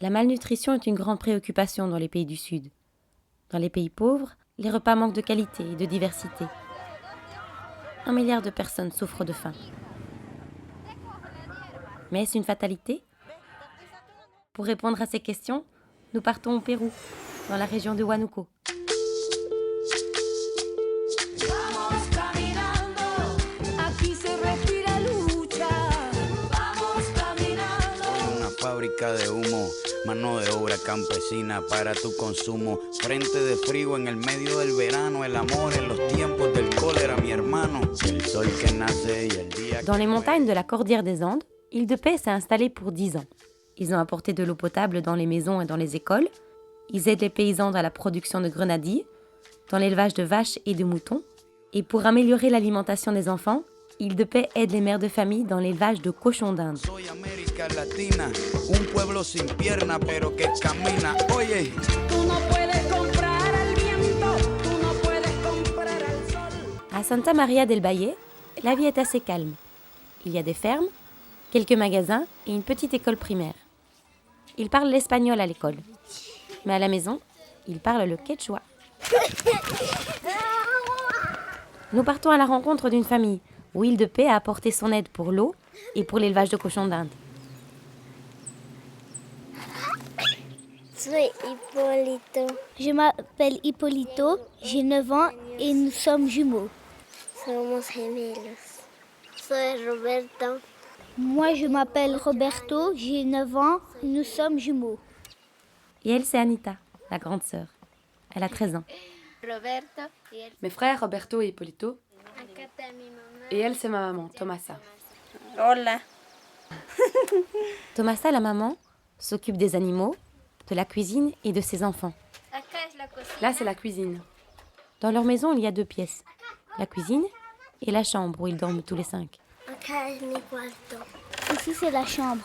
La malnutrition est une grande préoccupation dans les pays du Sud. Dans les pays pauvres, les repas manquent de qualité et de diversité. 1 milliard de personnes souffrent de faim. Mais est-ce une fatalité? Pour répondre à ces questions, nous partons au Pérou, dans la région de Huánuco. Fábrica de humo, mano de obra campesina para tu consumo, frente de frío en el medio del verano, el amor en los tiempos del cólera, mi hermano, el sol que nace y el día. Dans les montagnes de la Cordillère des Andes, Île de Paix s'est installée pour 10 ans. Ils ont apporté de l'eau potable dans les maisons et dans les écoles. Ils aident les paysans dans la production de grenadilles, dans l'élevage de vaches et de moutons. Et pour améliorer l'alimentation des enfants, Île de Paix aide les mères de famille dans l'élevage de cochons d'Inde. À Santa Maria del Valle, la vie est assez calme. Il y a des fermes, quelques magasins et une petite école primaire. Ils parlent l'espagnol à l'école. Mais à la maison, ils parlent le quechua. Nous partons à la rencontre d'une famille où Île de Paix a apporté son aide pour l'eau et pour l'élevage de cochons d'Inde. Soy Hipólito. Je m'appelle Hipólito, j'ai 9 ans et nous sommes jumeaux. Somos gemelos. Soy Roberto. Moi, je m'appelle Roberto, j'ai 9 ans, nous sommes jumeaux. Et elle, c'est Anita, la grande sœur. Elle a 13 ans. Mes frères Roberto et Hipólito. Et elle, c'est ma maman, Tomasa. Hola. Tomasa, la maman, s'occupe des animaux, de la cuisine et de ses enfants. Là, c'est la cuisine. Dans leur maison, il y a 2 pièces. La cuisine et la chambre où ils dorment tous les 5. Ici, c'est la chambre.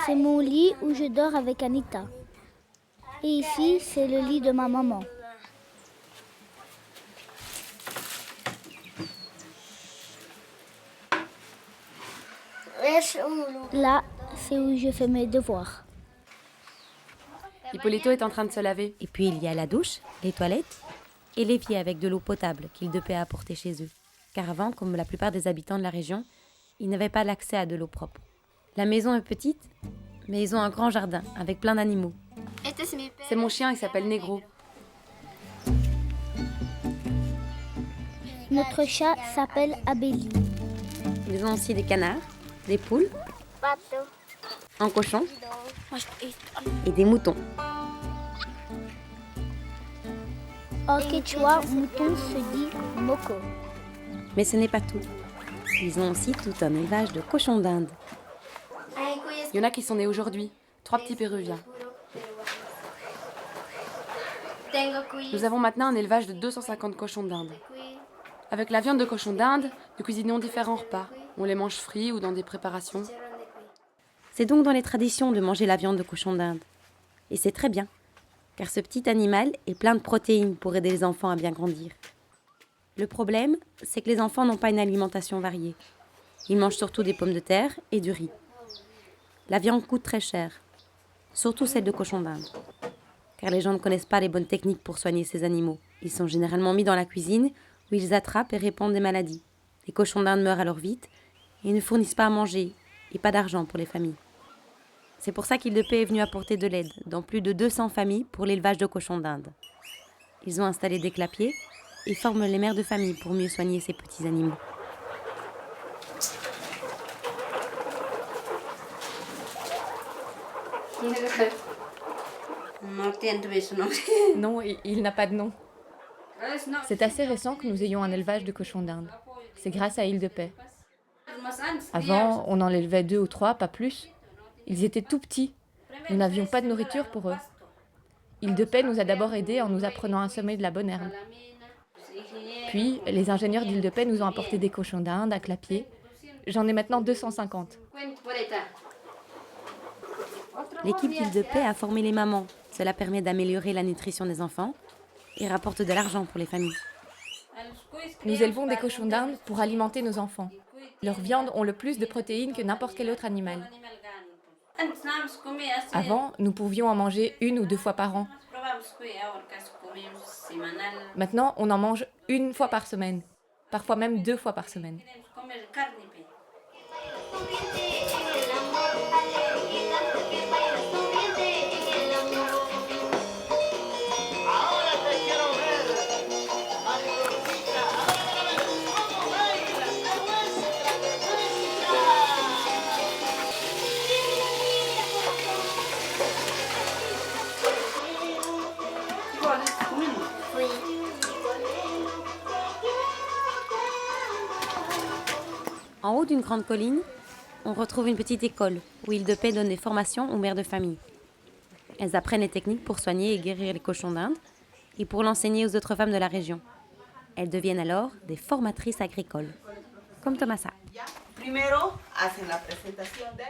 C'est mon lit où je dors avec Anita. Et ici, c'est le lit de ma maman. Là, c'est où je fais mes devoirs. Hipólito est en train de se laver. Et puis il y a la douche, les toilettes et l'évier avec de l'eau potable qu'Île de Paix a apporté chez eux. Car avant, comme la plupart des habitants de la région, ils n'avaient pas l'accès à de l'eau propre. La maison est petite, mais ils ont un grand jardin avec plein d'animaux. C'est mon chien, il s'appelle Negro. Notre chat s'appelle Abélie. Ils ont aussi des canards, des poules, un cochon et des moutons. En quechua, mouton se dit moco. Mais ce n'est pas tout. Ils ont aussi tout un élevage de cochons d'Inde. Il y en a qui sont nés aujourd'hui, 3 petits péruviens. Nous avons maintenant un élevage de 250 cochons d'Inde. Avec la viande de cochon d'Inde, nous cuisinons différents repas. On les mange frits ou dans des préparations. C'est donc dans les traditions de manger la viande de cochon d'Inde. Et c'est très bien, car ce petit animal est plein de protéines pour aider les enfants à bien grandir. Le problème, c'est que les enfants n'ont pas une alimentation variée. Ils mangent surtout des pommes de terre et du riz. La viande coûte très cher, surtout celle de cochon d'Inde. Car les gens ne connaissent pas les bonnes techniques pour soigner ces animaux. Ils sont généralement mis dans la cuisine où ils attrapent et répandent des maladies. Les cochons d'Inde meurent alors vite et ne fournissent pas à manger et pas d'argent pour les familles. C'est pour ça qu'Île de Paix est venu apporter de l'aide dans plus de 200 familles pour l'élevage de cochons d'Inde. Ils ont installé des clapiers et forment les mères de famille pour mieux soigner ces petits animaux. Non, il n'a pas de nom. C'est assez récent que nous ayons un élevage de cochons d'Inde. C'est grâce à Île de Paix. Avant, on en élevait 2 ou 3, pas plus. Ils étaient tout petits. Nous n'avions pas de nourriture pour eux. Île de Paix nous a d'abord aidés en nous apprenant à semer de la bonne herbe. Puis, les ingénieurs d'Île de Paix nous ont apporté des cochons d'Inde à clapier. J'en ai maintenant 250. L'équipe d'Île de Paix a formé les mamans. Cela permet d'améliorer la nutrition des enfants et rapporte de l'argent pour les familles. Nous élevons des cochons d'Inde pour alimenter nos enfants. Leurs viandes ont le plus de protéines que n'importe quel autre animal. Avant, nous pouvions en manger 1 ou 2 fois par an. Maintenant, on en mange 1 fois par semaine, parfois même 2 fois par semaine. En haut d'une grande colline, on retrouve une petite école où Île de Paix donne des formations aux mères de famille. Elles apprennent les techniques pour soigner et guérir les cochons d'Inde et pour l'enseigner aux autres femmes de la région. Elles deviennent alors des formatrices agricoles, comme Tomasa.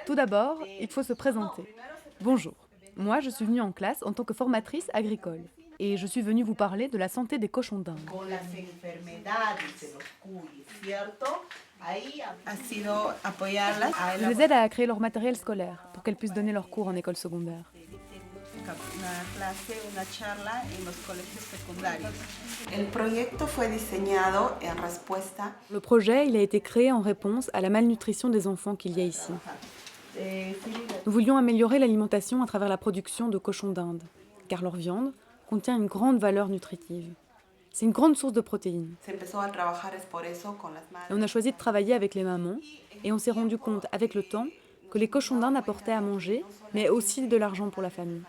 Tout d'abord, il faut se présenter. Bonjour, moi je suis venue en classe en tant que formatrice agricole. Et je suis venue vous parler de la santé des cochons d'Inde. Je les aide à créer leur matériel scolaire pour qu'elles puissent donner leurs cours en école secondaire. Le projet, il a été créé en réponse à la malnutrition des enfants qu'il y a ici. Nous voulions améliorer l'alimentation à travers la production de cochons d'Inde, car leur viande contient une grande valeur nutritive. C'est une grande source de protéines. Et on a choisi de travailler avec les mamans et on s'est rendu compte avec le temps que les cochons d'Inde apportaient à manger, mais aussi de l'argent pour la famille.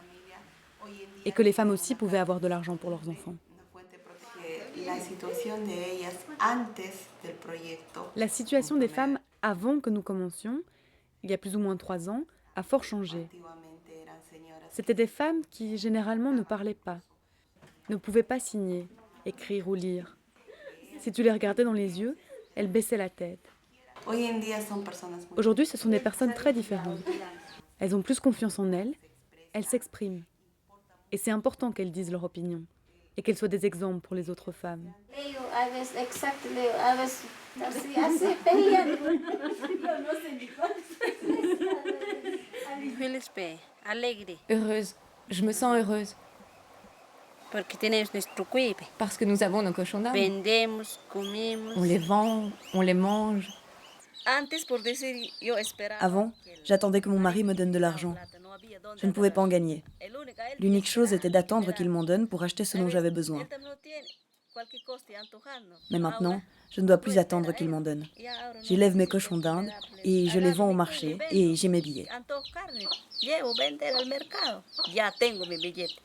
Et que les femmes aussi pouvaient avoir de l'argent pour leurs enfants. La situation des femmes avant que nous commencions, il y a plus ou moins 3 ans, a fort changé. C'était des femmes qui, généralement, ne parlaient pas, ne pouvaient pas signer, écrire ou lire. Si tu les regardais dans les yeux, elles baissaient la tête. Aujourd'hui, ce sont des personnes très différentes. Elles ont plus confiance en elles, elles s'expriment. Et c'est important qu'elles disent leur opinion et qu'elles soient des exemples pour les autres femmes. Heureuse, je me sens heureuse. Parce que nous avons nos cochons d'Inde. On les vend, on les mange. Avant, j'attendais que mon mari me donne de l'argent. Je ne pouvais pas en gagner. L'unique chose était d'attendre qu'il m'en donne pour acheter ce dont j'avais besoin. Mais maintenant, je ne dois plus attendre qu'il m'en donne. J'élève mes cochons d'Inde et je les vends au marché et j'ai mes billets.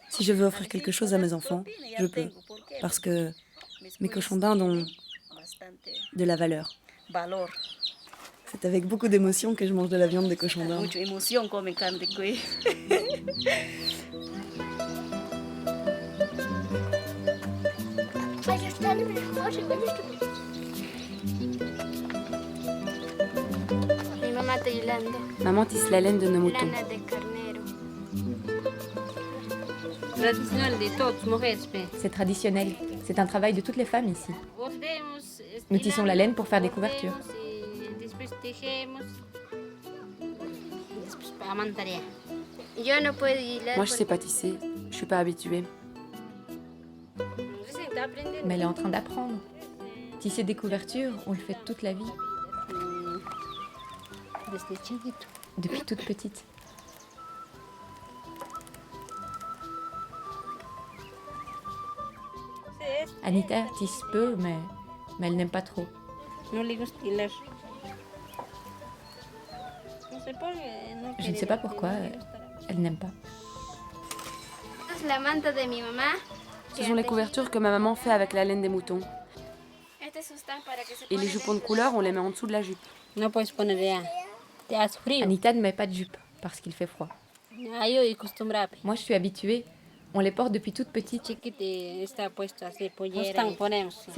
Si je veux offrir quelque chose à mes enfants, je peux. Parce que mes cochons d'Inde ont de la valeur. C'est avec beaucoup d'émotion que je mange de la viande de cochon d'Inde. Maman tisse la laine de nos moutons. C'est traditionnel. C'est un travail de toutes les femmes ici. Nous tissons la laine pour faire des couvertures. Moi, je sais pas tisser. Je suis pas habituée. Mais elle est en train d'apprendre. Tisser des couvertures, on le fait toute la vie. Depuis toute petite. Anita tisse peu, mais elle n'aime pas trop. Je ne sais pas pourquoi, elle n'aime pas. Ce sont les couvertures que ma maman fait avec la laine des moutons. Et les jupons de couleur, on les met en dessous de la jupe. Anita ne met pas de jupe parce qu'il fait froid. Moi, je suis habituée. On les porte depuis toute petite. Ces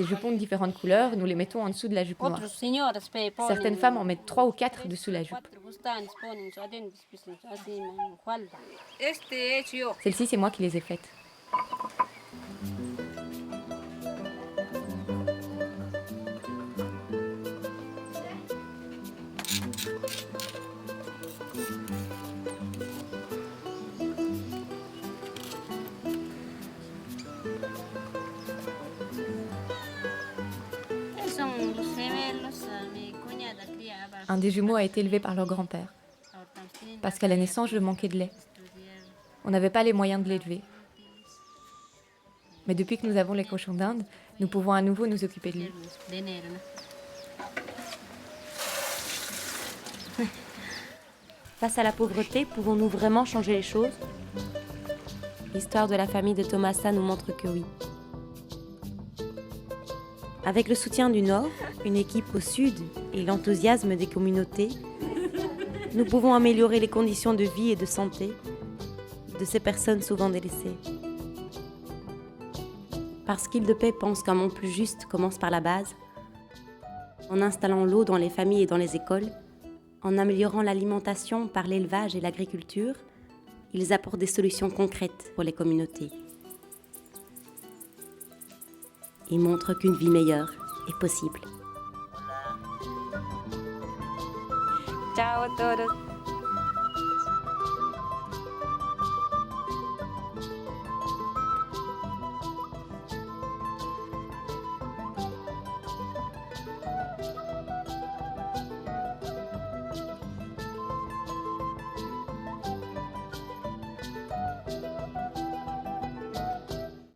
jupons de différentes couleurs, nous les mettons en dessous de la jupe noire. Certaines femmes en mettent 3 ou 4 dessous la jupe. Celles-ci, c'est moi qui les ai faites. Un des jumeaux a été élevé par leur grand-père. Parce qu'à la naissance, je manquais de lait. On n'avait pas les moyens de l'élever. Mais depuis que nous avons les cochons d'Inde, nous pouvons à nouveau nous occuper de lui. Face à la pauvreté, pouvons-nous vraiment changer les choses? L'histoire de la famille de Thomasa nous montre que oui. Avec le soutien du Nord, une équipe au Sud et l'enthousiasme des communautés, nous pouvons améliorer les conditions de vie et de santé de ces personnes souvent délaissées. Parce qu'Île de Paix pense qu'un monde plus juste commence par la base, en installant l'eau dans les familles et dans les écoles, en améliorant l'alimentation par l'élevage et l'agriculture, ils apportent des solutions concrètes pour les communautés. Ils montrent qu'une vie meilleure est possible. Ciao a todos.